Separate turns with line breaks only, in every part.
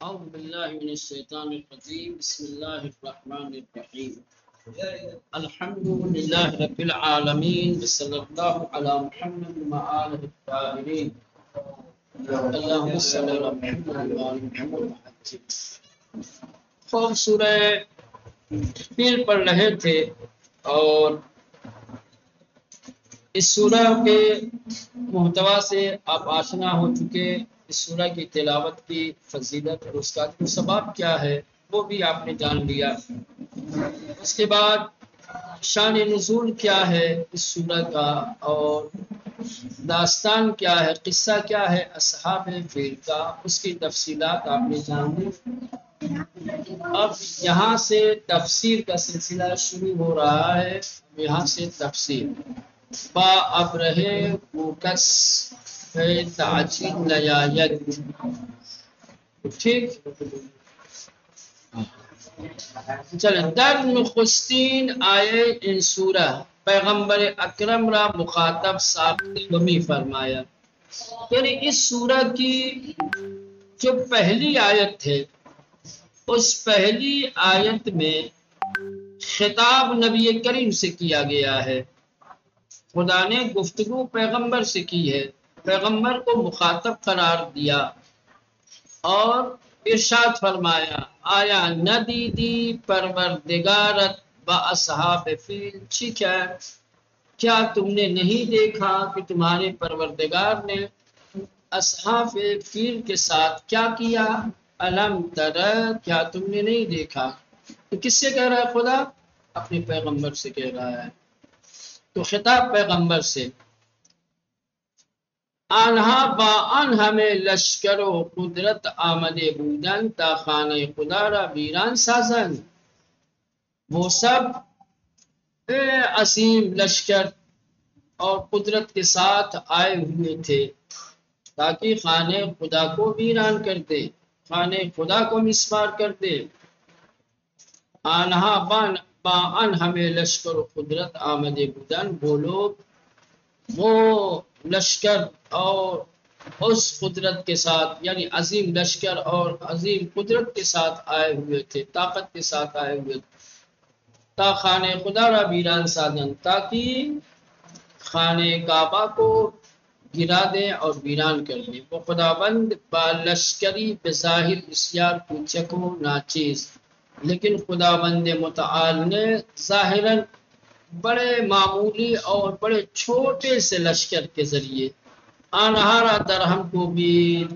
أعوذ بالله من الشيطان الرجيم بسم الله الرحمن الرحيم الحمد لله رب العالمين وصلى الله على محمد وآله الطاهرين اللهم صل على محمد وآل محمد خوب سورہ فیل پڑھ رہے تھے اور اس سورہ کے محتوا سے آپ آشنا ہو چکے۔ اس سورہ کی تلاوت کی فضیلت اور اس کا ثواب کیا ہے وہ بھی آپ نے جان لیا۔ اس کے بعد شان نزول کیا ہے اس سورہ کا اور داستان کیا ہے، قصہ کیا ہے اصحاب فیل کا، اس کی تفصیلات آپ نے جان لی۔ اب یہاں سے تفسیر کا سلسلہ شروع ہو رہا ہے۔ یہاں سے تفسیر با اب رہے وہ کس تعجیل لیاید، ٹھیک چلیں۔ در نخستین آئے ان سورہ پیغمبر اکرم را مخاطب ساخت ومی فرمایا، یعنی اس سورہ کی جو پہلی آیت ہے اس پہلی آیت میں خطاب نبی کریم سے کیا گیا ہے۔ خدا نے گفتگو پیغمبر سے کی ہے، پیغمبر کو مخاطب قرار دیا اور ارشاد فرمایا، آیا نہ دیدی پروردگارت با اصحاب فیل، ٹھیک ہے، کیا تم نے نہیں دیکھا کہ تمہارے پروردگار نے اصحاب فیل کے ساتھ کیا کیا؟ الم تر، کیا تم نے نہیں دیکھا؟ تو کس سے کہہ رہا ہے خدا؟ اپنے پیغمبر سے کہہ رہا ہے۔ تو خطاب پیغمبر سے، آنہا با ان ہمیں لشکر و قدرت آمدے بودن تا خانہ خدا را ویران سازن، وہ سب عظیم لشکر اور قدرت کے ساتھ آئے ہوئے تھے تاکہ خانہ خدا کو ویران کر دے، خانہ خدا کو مسمار کر دے۔ آنہا با ان ہمیں لشکر و قدرت آمدے بودن، وہ لوگ وہ لشکر اور اس قدرت کے ساتھ، یعنی عظیم لشکر اور عظیم قدرت کے ساتھ آئے ہوئے تھے، طاقت کے ساتھ آئے ہوئے تھے۔ تا خانہ خدا را ویران سازن، تاکہ خانہ کعبہ کو گرا دیں اور ویران کر دیں۔ وہ خداوند با لشکری بظاہر بسیار کوچک و ناچیز، لیکن خداوند متعال نے ظاہراً بڑے معمولی اور بڑے چھوٹے سے لشکر کے ذریعے آنہارا درہم کو بھی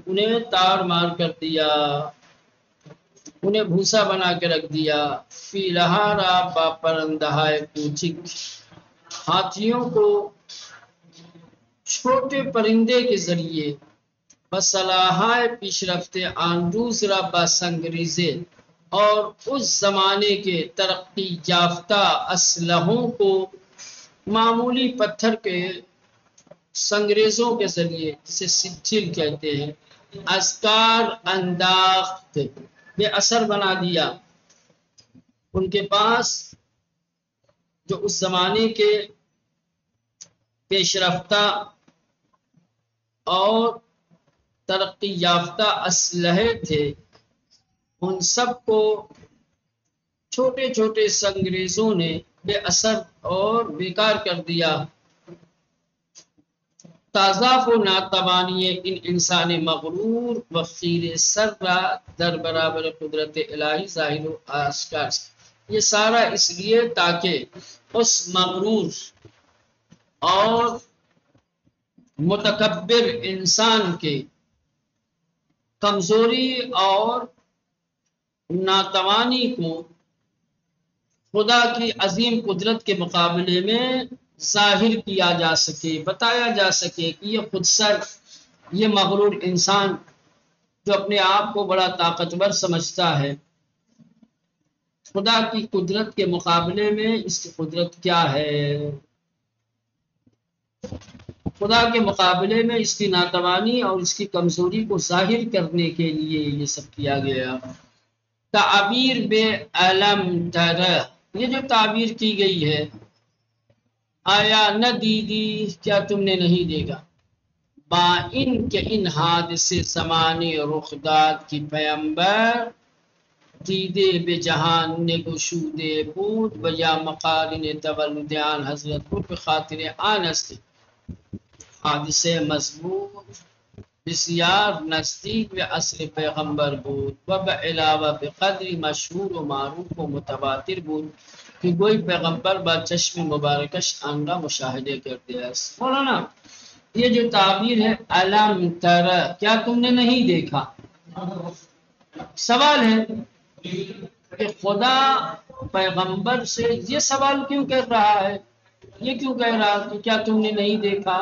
انہیں تار مار کر دیا، انہیں بھوسا بنا کے رکھ دیا۔ فی لہارا با پرندہائے کوچک، ہاتھیوں کو چھوٹے پرندے کے ذریعے، بصلاحائے پیش رفتے آنڈوز را با سنگریزے، اور اس زمانے کے ترقی یافتہ اسلحوں کو معمولی پتھر کے سنگریزوں کے ذریعے، جسے سجل کہتے ہیں، ازکار انداخت، بے اثر بنا دیا۔ ان کے پاس جو اس زمانے کے پیش رفتہ اور ترقی یافتہ اسلحے تھے، ان سب کو چھوٹے چھوٹے سنگریزوں نے بے اثر اور بیکار کر دیا۔ تازاف و ناتوانی ان انسان مغرور و خیر سر را در برابر قدرت الہی ظاہر و آشکار، یہ سارا اس لیے تاکہ اس مغرور اور متکبر انسان کے کمزوری اور ناتوانی کو خدا کی عظیم قدرت کے مقابلے میں ظاہر کیا جا سکے، بتایا جا سکے کہ یہ خود سر، یہ مغرور انسان جو اپنے آپ کو بڑا طاقتور سمجھتا ہے، خدا کی قدرت کے مقابلے میں اس کی قدرت کیا ہے، خدا کے مقابلے میں اس کی ناتوانی اور اس کی کمزوری کو ظاہر کرنے کے لیے یہ سب کیا گیا۔ تعبیر بے علم تر، یہ جو تعبیر کی گئی ہے، آیا نہ دیدی، کیا تم نے نہیں دیکھا؟ با ان کے ان حادثے زمانے رخ داد کی پیمبر دیدے بے جہان نے گشودے بود و یا مقارن تولد آن حضرت بود بخاطر آن است حادثه مضبوط بسیار نزدیک و اصل پیغمبر بود و به علاوه به قدری مشهور و معروف و متواتر بود کہ کوئی پیغمبر با چشم مبارکش آنگا مشاہدے کرتے ہیں۔ مولانا یہ جو تعبیر ہے علم تر، کیا تم نے نہیں دیکھا، سوال ہے کہ خدا پیغمبر سے یہ سوال کیوں کر رہا ہے، یہ کیوں کہہ رہا ہے کہ کیا تم نے نہیں دیکھا؟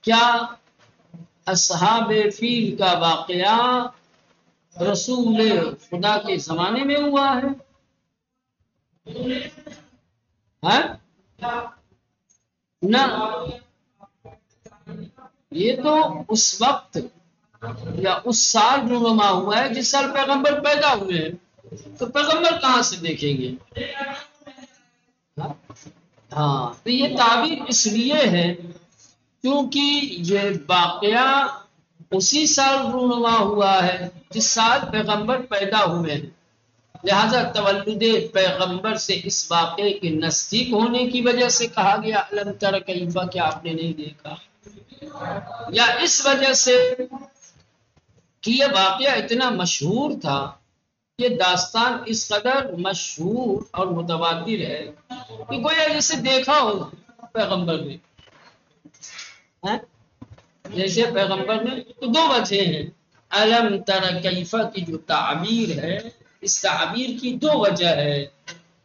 کیا اصحاب فیل کا واقعہ رسول خدا کے زمانے میں ہوا ہے؟ نہ، یہ تو اس وقت یا اس سال رونما ہوا ہے جس سال پیغمبر پیدا ہوئے ہیں، تو پیغمبر کہاں سے دیکھیں گے؟ ہاں، تو یہ تعبیر اس لیے ہے کیونکہ یہ واقعہ اسی سال رونما ہوا ہے جس سال پیغمبر پیدا ہوئے ہیں، لہذا تولد پیغمبر سے اس واقعے کے نزدیک ہونے کی وجہ سے کہا گیا علم تر کیفا، کیا آپ نے نہیں دیکھا، یا اس وجہ سے کہ یہ واقعہ اتنا مشہور تھا، یہ داستان اس قدر مشہور اور متواتر ہے کہ گویا جسے دیکھا ہو پیغمبر نے، جیسے پیغمبر نے، تو دو وجہ ہیں علم تر کیفا کی جو تعبیر ہے، اس تعبیر کی دو وجہ ہے،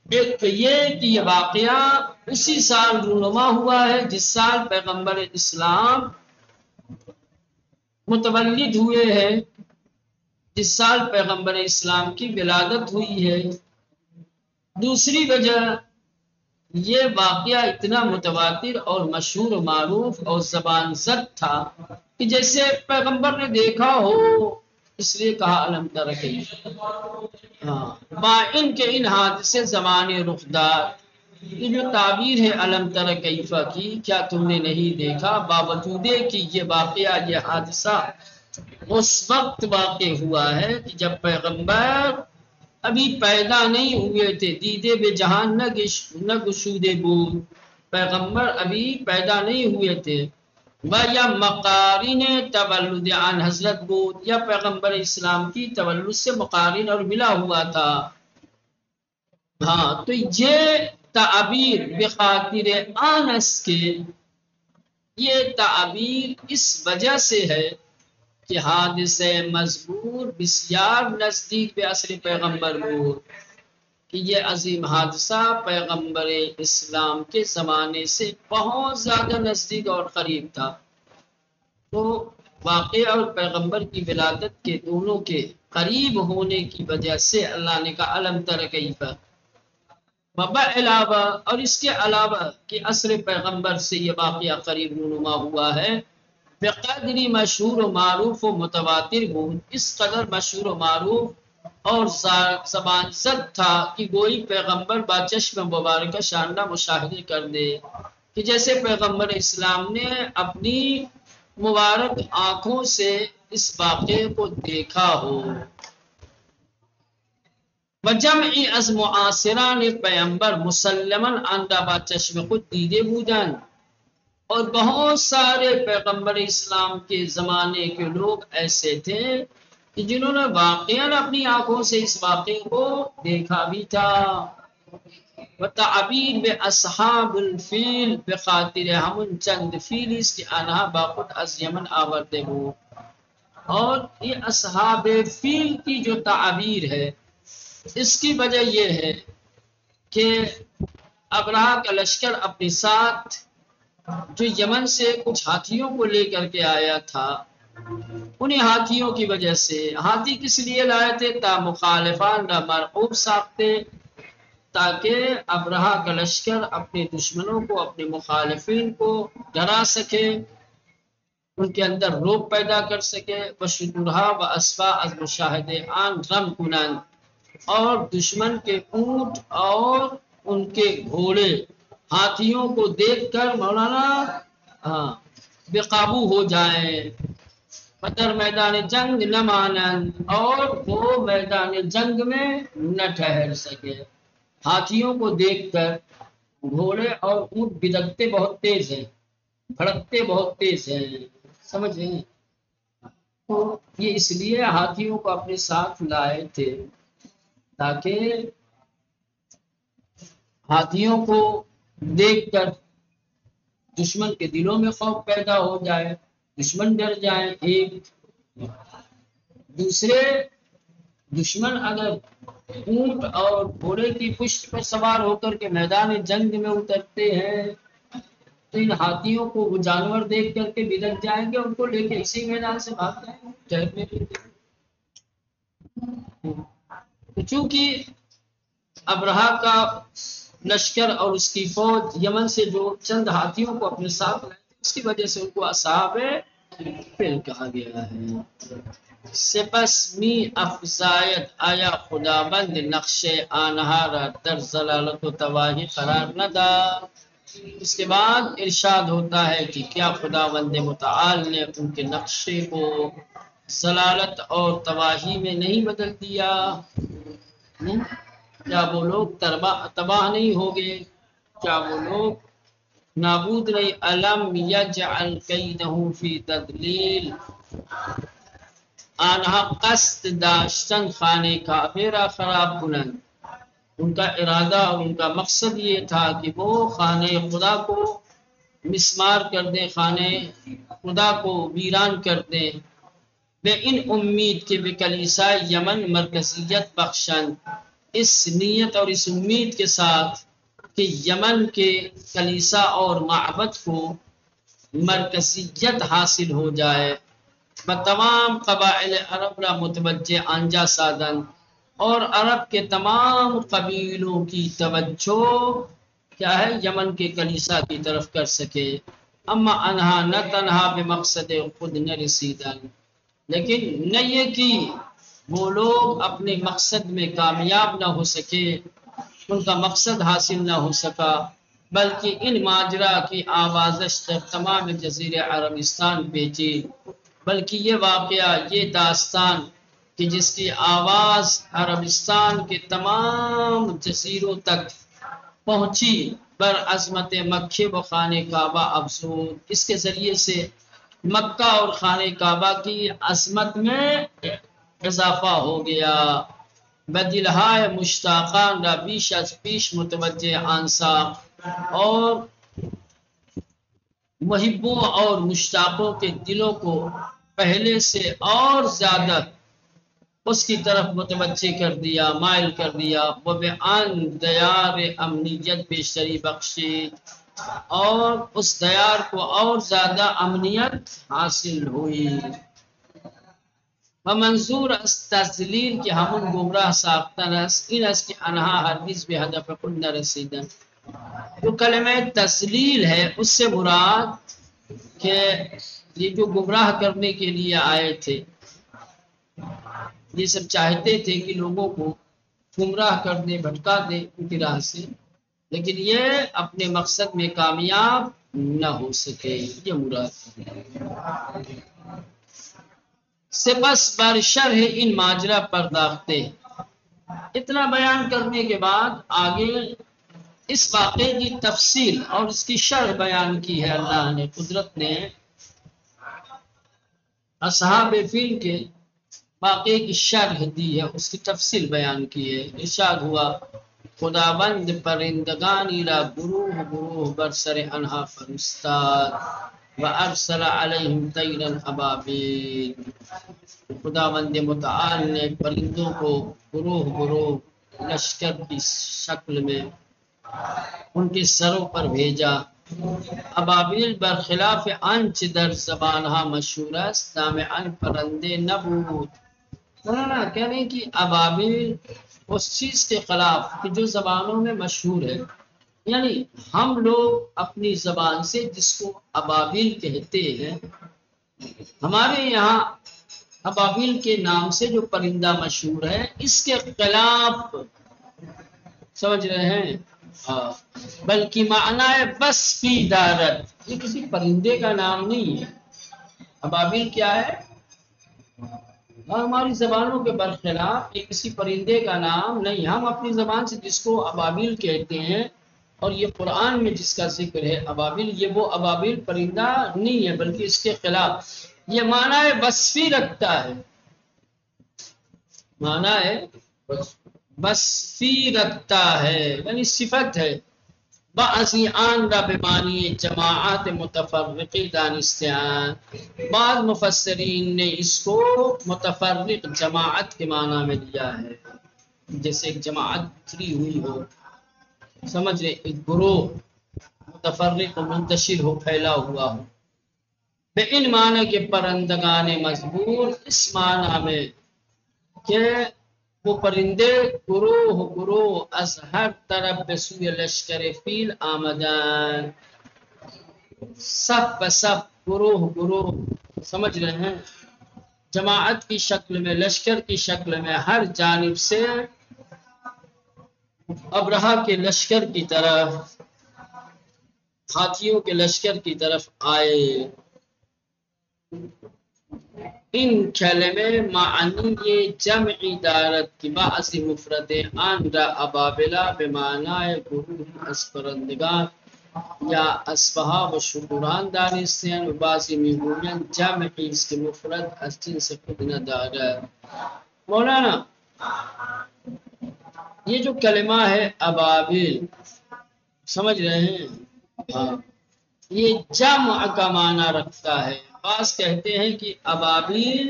ایک تو یہ کہ یہ واقعہ اسی سال رونما ہوا ہے جس سال پیغمبر اسلام متولد ہوئے ہیں، جس سال پیغمبر اسلام کی ولادت ہوئی ہے۔ دوسری وجہ یہ واقعہ اتنا متواتر اور مشہور و معروف اور زبان زد تھا کہ جیسے پیغمبر نے دیکھا ہو، اس لیے کہا علم تر کیفا۔ ہاں، با ان کے ان حادثے زمانے رخ داد، یہ جو تعبیر ہے علم تر کیفا کی، کیا تم نے نہیں دیکھا، باوجود کہ یہ واقعہ، یہ حادثہ اس وقت واقع ہوا ہے کہ جب پیغمبر ابھی پیدا نہیں ہوئے تھے، دیدے بے جہان نہ گشودے بود، پیغمبر ابھی پیدا نہیں ہوئے تھے، و یا مقارن تولد عن حضرت بود، یا پیغمبر اسلام کی تولد سے مقارن اور ملا ہوا تھا۔ ہاں، تو یہ تعبیر بخاطر آنس کے، یہ تعبیر اس وجہ سے ہے کہ حادثہ مذکور بسیار نزدیک به اصل پیغمبر بود، کہ یہ عظیم حادثہ پیغمبر اسلام کے زمانے سے بہت زیادہ نزدیک اور قریب تھا، تو واقعہ اور پیغمبر کی ولادت کے دونوں کے قریب ہونے کی وجہ سے اللہ نے کہا علم تر کیفا، علاوہ اور اس کے علاوہ کہ عصر پیغمبر سے یہ واقعہ قریب رونما ہوا ہے، بقدری مشہور و معروف و متواتر بود، اس قدر مشہور و معروف اور زبان زد تھا کہ گوئی پیغمبر با چشم مبارکہ شاندہ مشاہدے کر دے، کہ جیسے پیغمبر اسلام نے اپنی مبارک آنکھوں سے اس واقعے کو دیکھا ہو۔ وجمعی از معاصران پیغمبر مسلماً آندہ با چشم خود دیدے بودن، اور بہت سارے پیغمبر اسلام کے زمانے کے لوگ ایسے تھے کہ جنہوں نے واقعاً اپنی آنکھوں سے اس واقعے کو دیکھا بھی تھا۔ وتعبیر بے اصحاب الفیل بخاطر ہمن چند فیل اس کی آنہا باخود از یمن آورده ہو، اور یہ اصحاب فیل کی جو تعبیر ہے اس کی وجہ یہ ہے کہ ابرہہ کا لشکر اپنے ساتھ جو یمن سے کچھ ہاتھیوں کو لے کر کے آیا تھا، انہیں ہاتھیوں کی وجہ سے، ہاتھی کس لیے لائے تھے؟ تا مخالفان نہ مرعوب ساختے، تاکہ ابرہہ کا لشکر اپنے دشمنوں کو، اپنے مخالفین کو ڈرا سکے، ان کے اندر روب پیدا کر سکے، وشجرہا و اسفا از مشاہد آن غم کنند، اور دشمن کے اونٹ اور ان کے گھوڑے ہاتھیوں کو دیکھ کر مولانا ہاں بے قابو ہو جائیں، مگر میدان جنگ نہ مانند، اور وہ میدان جنگ میں نہ ٹھہر سکے۔ ہاتھیوں کو دیکھ کر گھوڑے اور اونٹ بدکتے بہت تیز ہیں، بھڑکتے بہت تیز ہیں، سمجھ رہے ہیں؟ تو یہ اس لیے ہاتھیوں کو اپنے ساتھ لائے تھے تاکہ ہاتھیوں کو دیکھ کر دشمن کے دلوں میں خوف پیدا ہو جائے، دشمن ڈر جائیں ایک دوسرے۔ دشمن اگر اونٹ اور گھوڑے کی پشت پر سوار ہو کر کے میدان جنگ میں اترتے ہیں تو ان ہاتھیوں کو وہ جانور دیکھ کر کے بدک جائیں گے، ان کو لے کے اسی میدان سے بھاگ جائیں گے ٹہرنے کے لیے۔ تو چونکہ ابرہہ کا لشکر اور اس کی فوج یمن سے جو چند ہاتھیوں کو اپنے ساتھ لائے تھے، اس کی وجہ سے ان کو اصحاب فیل کہا گیا ہے۔ سپس می افزاید آیا خداوند نقش آنہا را در ضلالت و تباہی قرار نہ دا۔ اس کے بعد ارشاد ہوتا ہے کہ کیا خداوند متعال نے ان کے نقشے کو ضلالت اور تباہی میں نہیں بدل دیا؟ کیا وہ لوگ تباہ نہیں ہو گئے؟ کیا وہ لوگ نابود نہیں؟ الم یجعل کیدہ فی تضلیل، آنها قصد داشتن خانے کعبے را خراب کنند، ان کا ارادہ اور ان کا مقصد یہ تھا کہ وہ خانے خدا کو مسمار کر دیں، خانے خدا کو ویران کر دیں۔ بے ان امید کے بے کلیسا یمن مرکزیت بخشند، اس نیت اور اس امید کے ساتھ کہ یمن کے کلیسا اور معبد کو مرکزیت حاصل ہو جائے، تمام قبائل عرب را متوجہ آنجا سادن، اور عرب کے تمام قبیلوں کی توجہ کیا ہے یمن کے کلیسا کی طرف کر سکے۔ اما انہا نہ تنہا بے مقصد خود نہ رسیدن، لیکن نہ یہ کہ وہ لوگ اپنے مقصد میں کامیاب نہ ہو سکے، ان کا مقصد حاصل نہ ہو سکا، بلکہ ان ماجرا کی آوازش در تمام جزیر عربستان پیچی، بلکہ یہ واقعہ، یہ داستان کہ جس کی آواز عربستان کے تمام جزیروں تک پہنچی، بر عظمت مکہ و خانہ کعبہ افزود، اس کے ذریعے سے مکہ اور خانہ کعبہ کی عظمت میں اضافہ ہو گیا۔ بدلہائے مشتاقان را بیش از پیش متوجہ آنسا، اور محبوں اور مشتاقوں کے دلوں کو پہلے سے اور زیادہ اس کی طرف متوجہ کر دیا، مائل کر دیا۔ وہ بے آن دیار امنیت بیشتری بخشی، اور اس دیار کو اور زیادہ امنیت حاصل ہوئی۔ و منظور از تذلیل کہ ہمون گمراہ ساختن است، این است کہ انہا ہرگز به ہدف خود نرسیدن۔ جو کلمہ تذلیل ہے اس سے مراد کہ یہ جو گمراہ کرنے کے لیے آئے تھے، یہ سب چاہتے تھے کہ لوگوں کو گمراہ کر دے، بھٹکا دے ان کی راہ سے، لیکن یہ اپنے مقصد میں کامیاب نہ ہو سکے، یہ مراد ہے۔ سپس بر شرح ان ماجرا پرداختے، اتنا بیان کرنے کے بعد آگے اس واقعے کی تفصیل اور اس کی شرح بیان کی ہے اللہ نے، قدرت نے اصحاب فیل کے واقعے کی شرح دی ہے، اس کی تفصیل بیان کی ہے۔ ارشاد ہوا خداوند پرندگانی را گروہ گروہ بر سر انہا فرستاد و ارسل علیہم طیرا ابابیل، خداوند متعال نے پرندوں کو گروہ گروہ لشکر کی شکل میں ان کے سروں پر بھیجا۔ ابابیل برخلاف انچ در زبانها مشہور است، نام ان پرندے نبود۔ مولانا کہہ رہے ہیں کہ ابابیل اس چیز کے خلاف کہ جو زبانوں میں مشہور ہے، یعنی ہم لوگ اپنی زبان سے جس کو ابابیل کہتے ہیں، ہمارے یہاں ابابیل کے نام سے جو پرندہ مشہور ہے، اس کے خلاف سمجھ رہے ہیں ہاں، بلکہ معنی ہے بس فی دارت، یہ کسی پرندے کا نام نہیں ہے۔ ابابیل کیا ہے؟ اور ہماری زبانوں کے برخلاف یہ کسی پرندے کا نام نہیں، ہم اپنی زبان سے جس کو ابابیل کہتے ہیں اور یہ قرآن میں جس کا ذکر ہے ابابیل، یہ وہ ابابیل پرندہ نہیں ہے بلکہ اس کے خلاف یہ معنی ہے وصفی رکھتا ہے، معنی ہے وصفی رکھتا ہے، یعنی صفت ہے۔ بعضی آن را بمانی جماعت متفرقی دانستیان، بعض مفسرین نے اس کو متفرق جماعت کے معنی میں لیا ہے، جیسے ایک جماعت بکھری ہوئی ہو، سمجھ رہے، ایک گروہ متفرق و منتشر ہو، پھیلا ہوا ہو۔ بے ان معنی کے پرندگان مضبوط، اس معنی میں کہ وہ پرندے گروہ گروہ از ہر طرف به سوی لشکر فیل آمدن، سب به سب، گروہ گروہ، سمجھ رہے ہیں، جماعت کی شکل میں، لشکر کی شکل میں ہر جانب سے ابرہہ کے لشکر کی طرف، ہاتھیوں کے لشکر کی طرف آئے۔ ان کلمے معنی جمعی دارت کی بعضی مفرد آن را ابابلا بمعنی گروہ از پرندگان یا اسبہا و شکران دانستے ہیں، و بعضی میگویند جمعی اس کے مفرد از جنس خود ندارد۔ مولانا یہ جو کلمہ ہے ابابیل، سمجھ رہے ہیں، ہاں، یہ جمع کا معنی رکھتا ہے۔ بعض کہتے ہیں کہ ابابیل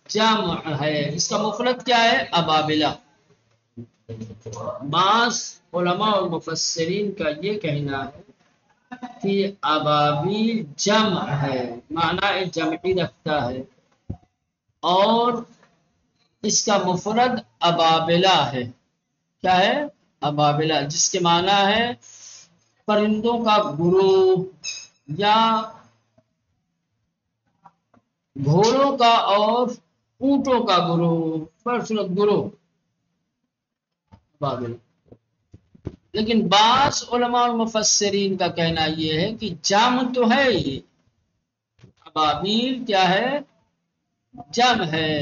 جمع ہے، اس کا مفرد کیا ہے؟ ابابلہ۔ بعض علماء اور مفسرین کا یہ کہنا ہے کہ ابابیل جمع ہے، معنی جمعی رکھتا ہے، اور اس کا مفرد ابابلہ ہے۔ کیا ہے؟ ابابلہ، جس کے معنی ہے پرندوں کا گروہ یا گھوڑوں کا اور اونٹوں کا گروہ، فرصورت گروہ ابابل۔ لیکن بعض علماء اور مفسرین کا کہنا یہ ہے کہ جمع تو ہے، یہ ابابیل کیا ہے؟ جمع ہے،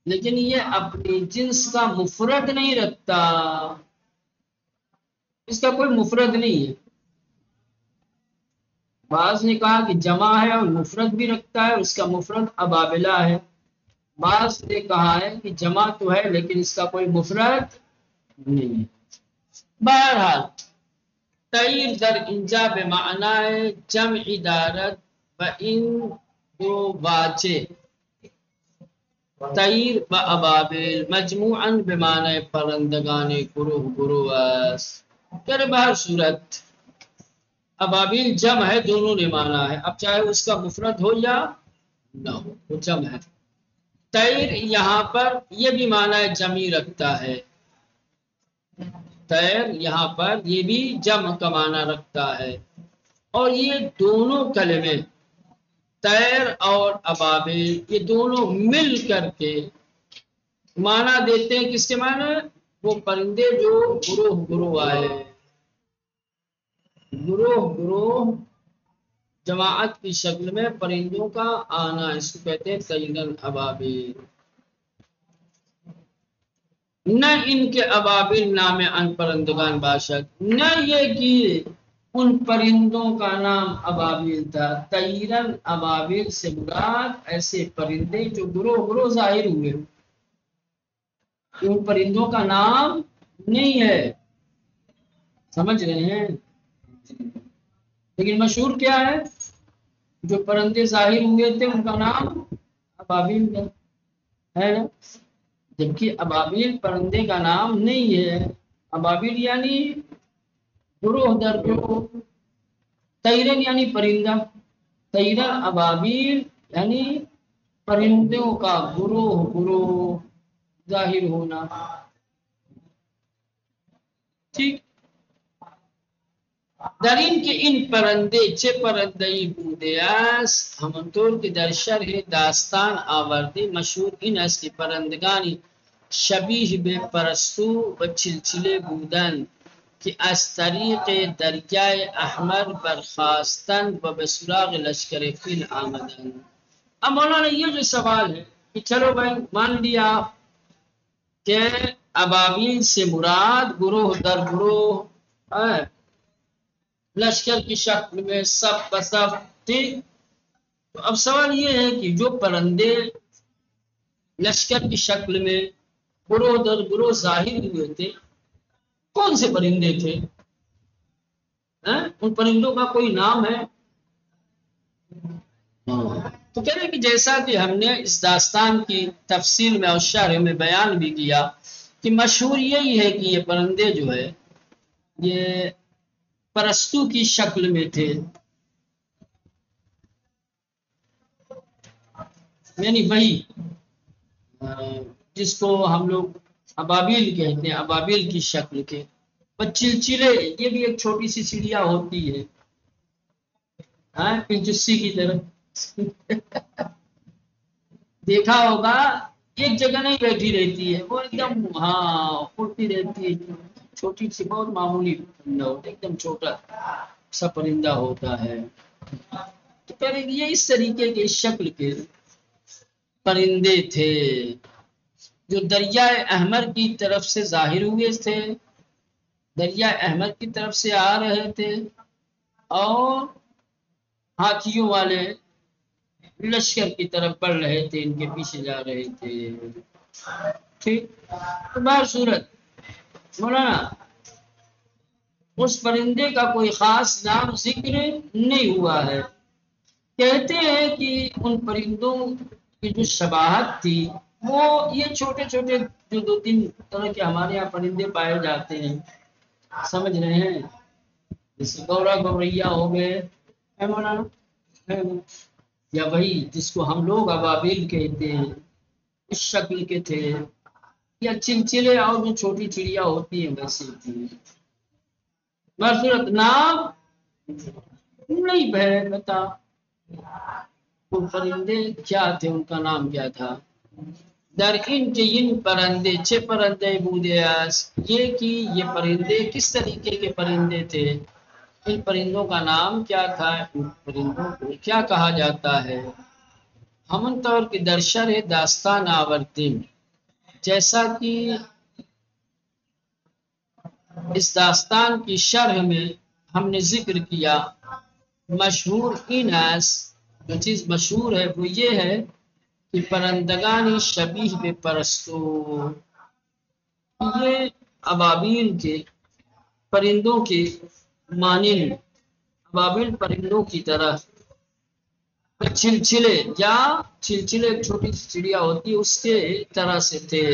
لیکن یہ اپنی جنس کا مفرد نہیں رکھتا، اس کا کوئی مفرد نہیں ہے۔ بعض نے کہا کہ جمع ہے اور مفرد بھی رکھتا ہے، اس کا مفرد ابابلہ ہے۔ بعض نے کہا ہے کہ جمع تو ہے لیکن اس کا کوئی مفرد نہیں ہے۔ بہرحال تیر در اینجا به معنی جمع دارد و این دو واجه تیر و ابابیل مجموعاً به معنی پرندگان گروہ گروہ است۔ یعنی بہر صورت ابابیل جمع ہے، دونوں نے مانا ہے، اب چاہے اس کا مفرد ہو یا نہ ہو، وہ جمع ہے۔ تیر یہاں پر یہ بھی معنی جمعی رکھتا ہے، تیر یہاں پر یہ بھی جمع کا معنی رکھتا ہے، اور یہ دونوں کلمے تیر اور ابابیل یہ دونوں مل کر کے معنی دیتے ہیں، کس کے معنی؟ وہ پرندے جو گروہ گروہ آئے، گروہ گروہ جماعت کی شکل میں پرندوں کا آنا، اس کو کہتے ہیں تیرن ابابیل۔ نہ ان کے ابابیل نام ان پرندگان باشد، نہ یہ کہ ان پرندوں کا نام ابابیل تھا۔ تیرن ابابیل سے مراد ایسے پرندے جو گروہ گروہ ظاہر ہوئے، ان پرندوں کا نام نہیں ہے، سمجھ رہے ہیں؟ لیکن مشہور کیا ہے؟ جو پرندے ظاہر ہوئے تھے ان کا نام ابابیل ہے نا، جبکہ ابابیل پرندے کا نام نہیں ہے۔ ابابیل یعنی گروہ در گروہ، تیرن یعنی پرندہ، تیرن ابابیل یعنی پرندوں کا گروہ گروہ ظاہر ہونا، ٹھیک۔ در این که این پرنده چه پرنده‌ای بوده است، همانطور که در شرح داستان آورده مشهور این است که پرندگانی شبیه به پرستو و چلچله بودند کہ از طریق دریائے احمر برخاستن و بسراغ لشکر فیل آمدن. اب مولانا یہ جو سوال ہے کہ چلو بھائی مان لیا کہ ابابیل سے مراد گروہ در گروہ لشکر کی شکل میں سب بسب، ٹھیک. تو اب سوال یہ ہے کہ جو پرندے لشکر کی شکل میں گروہ در گروہ ظاہر ہوئے تھے کون سے پرندے تھے؟ ان پرندوں کا کوئی نام ہے؟ تو کہہ رہے کہ جیسا کہ ہم نے اس داستان کی تفصیل میں اور شرح میں بیان بھی کیا کہ مشہور یہی ہے کہ یہ پرندے جو ہے یہ پرستو کی شکل میں تھے، یعنی وہی جس کو ہم لوگ ابابیل کہتے ہیں، ابابیل کی شکل کے. چلچلے یہ بھی ایک چھوٹی سی چڑیا ہوتی ہے پنچسی کی طرح دیکھا ہوگا، ایک جگہ نہیں بیٹھی رہتی ہے، وہ ایک دم اڑتی رہتی ہے، چھوٹی سی بہت معمولی پرندہ ہوتا ہے، ایک دم چھوٹا سا پرندہ ہوتا ہے. تو کہہ رہے یہ اس طریقے کے شکل کے پرندے تھے جو دریائے احمر کی طرف سے ظاہر ہوئے تھے، دریائے احمر کی طرف سے آ رہے تھے اور ہاتھیوں والے لشکر کی طرف بڑھ رہے تھے، ان کے پیچھے جا رہے تھے. ٹھیک. تو بہر صورت مولانا اس پرندے کا کوئی خاص نام ذکر نہیں ہوا ہے. کہتے ہیں کہ ان پرندوں کی جو شباہت تھی وہ یہ چھوٹے چھوٹے جو دو تین طرح کے ہمارے یہاں پرندے پائے جاتے ہیں، سمجھ رہے ہیں، جیسے گورا گوریا ہو گئے مولانا، یا وہی جس کو ہم لوگ ابابیل کہتے ہیں اس شکل کے تھے، یا چلچلے اور جو چھوٹی چڑیا ہوتی ہیں ویسے تھی. بصورت نام نہیں پتا وہ پرندے کیا تھے، ان کا نام کیا تھا. در ان کے ان پرندے چھ پرندے بودیاس، یہ کہ یہ پرندے کس طریقے کے پرندے تھے، ان پرندوں کا نام کیا تھا، ان پرندوں کو کیا کہا جاتا ہے. ہمن طور کی درشر داستان آورتیم، جیسا کہ اس داستان کی شرح میں ہم نے ذکر کیا، مشہور این اس جو چیز مشہور ہے وہ یہ ہے کہ پرندگانی شبیہ بے پرستو، یہ ابابیل کے پرندوں کے مانند، ابابیل پرندوں کی طرح چلچلے، یا چلچلے ایک چھوٹی سی چڑیا ہوتی ہے اس کے طرح سے تھے.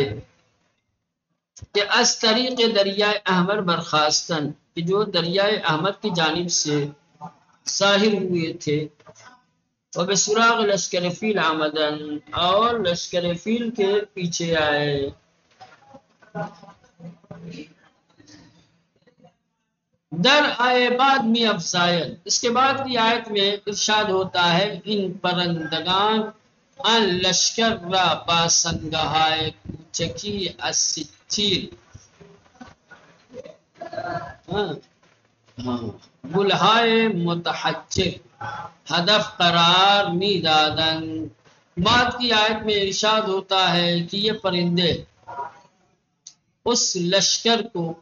کہ از طریق دریائے احمر برخاستن، کہ جو دریائے احمر کی جانب سے ظاہر ہوئے تھے، اور بسراغ لشکر فیل آمدن، اور لشکر فیل کے پیچھے آئے. در آئے بعد میں افضائل، اس کے بعد کی آیت میں ارشاد ہوتا ہے ان پرندگان ان لشکر را باسنگہائے کوچکی از سچیل گلہائے متحجر ہدف قرار می دادن. بعد کی آیت میں ارشاد ہوتا ہے کہ یہ پرندے اس لشکر کو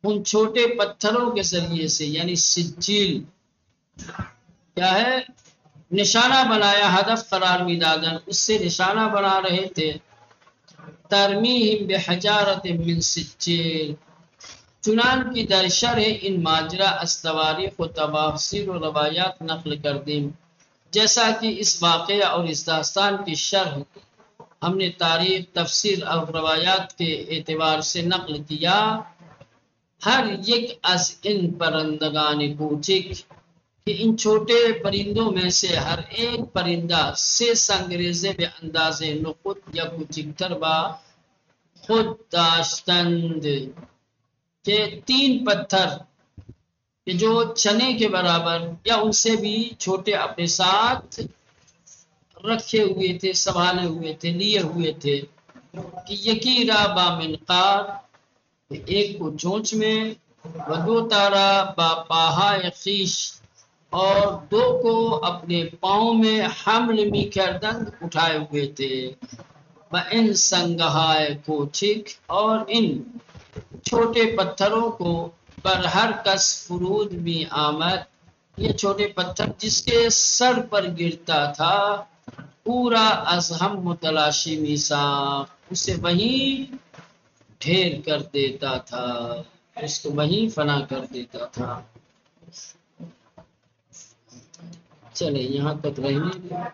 ان چھوٹے پتھروں کے ذریعے سے، یعنی سجیل کیا ہے، نشانہ بنایا، ہدف قرار می دادن، اس سے نشانہ بنا رہے تھے. ترمیہم بحجارت من سجیل، چنان کی در شرح ان ماجرا از تواریخ و تفاسیر و روایات نقل کردیم، جیسا کہ اس واقعہ اور اس داستان کی شرح ہم نے تاریخ، تفسیر اور روایات کے اعتبار سے نقل کیا. ہر یک از ان پرندگان کوچک، کہ ان چھوٹے پرندوں میں سے ہر ایک پرندہ سے سنگریزے بے انداز نخود یا کوچکتر با خود داشتند، کہ تین پتھر کہ جو چنے کے برابر یا ان سے بھی چھوٹے اپنے ساتھ رکھے ہوئے تھے، سنبھالے ہوئے تھے، لیے ہوئے تھے. کہ یکی را با منقار، ایک کو چونچ میں ودو تارا باپاہا خیش، اور دو کو اپنے پاؤں میں حمل می کردن اٹھائے ہوئے تھے، ان سنگہائے کوچک، اور ان چھوٹے پتھروں کو پر ہر کس فرود میں آمد، یہ چھوٹے پتھر جس کے سر پر گرتا تھا پورا از ہم متلاشی میساخ، اسے وہیں ڈھیر کر دیتا تھا، اس کو وہیں فنا کر دیتا تھا۔ چلے یہاں تک رہنے دیں۔